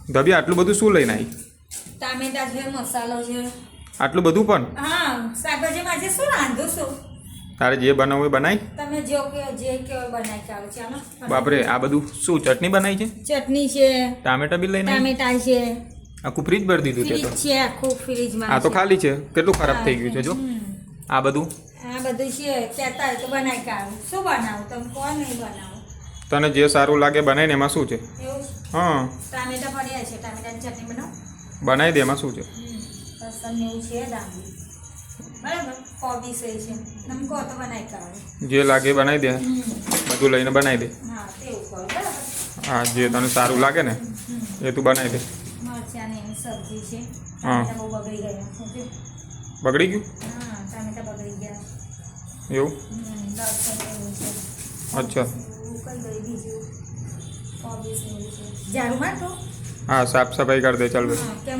ધબી આટલું બધું શું લઈને આવી? ટામેટા છે, મસાલો છે. આટલું બધું પણ? હા, શાકભાજીમાં આજે શું રાંધો છો? તારે જે બનાવવું એ બનાવી. તમે જે કે બનાવી ચાલો ચાલો. બાપરે, આ બધું શું ચટણી બનાવી છે? ચટણી છે, ટામેટા બી લઈને આવી? ટામેટા છે, આખું ફ્રીજ ભરી દીધું છે તો. ફ્રીજ છે, આખું ફ્રીજમાં. આ તો ખાલી છે. કેટલું ખરાબ થઈ ગયું છે જો. આ બધું આ બધું છે, કહેતા હોય તો બનાવી કાઢું. શું બનાવું તમે કોણ નહીં બનાવો? તને જે સારું લાગે બનાવીને એમાં શું છે? એવું હા, ટામેટા પડ્યા છે, ટામેટાની ચટણી બનાવો. બનાવી દે, એમાં શું છે? લસણ એવું છે, ડાંગી બરાબર, કોબી છે, તમે કહો તો બનાવી કાઢું. જે લાગે એ બનાવી દે. બધું લઈને બનાવી દે. હા, તેવું કરો બરાબર. હા, જે તને સારું લાગે ને એ તું બનાવી દે. મરચાંની એની સબ્જી છે. હા. ટામેટા બહુ બગડી ગયા. સમજ્યો? બગડી ગયું હા, ટામેટા બગડી ગયા. એવું? લસણ એવું છે. અચ્છા. એવું કઈ ગઈ બીજું કોબીસ એવું છે. ઝાડુ મારતો. હા, સાફ સફાઈ કરી દે ચાલ. હા, કેમ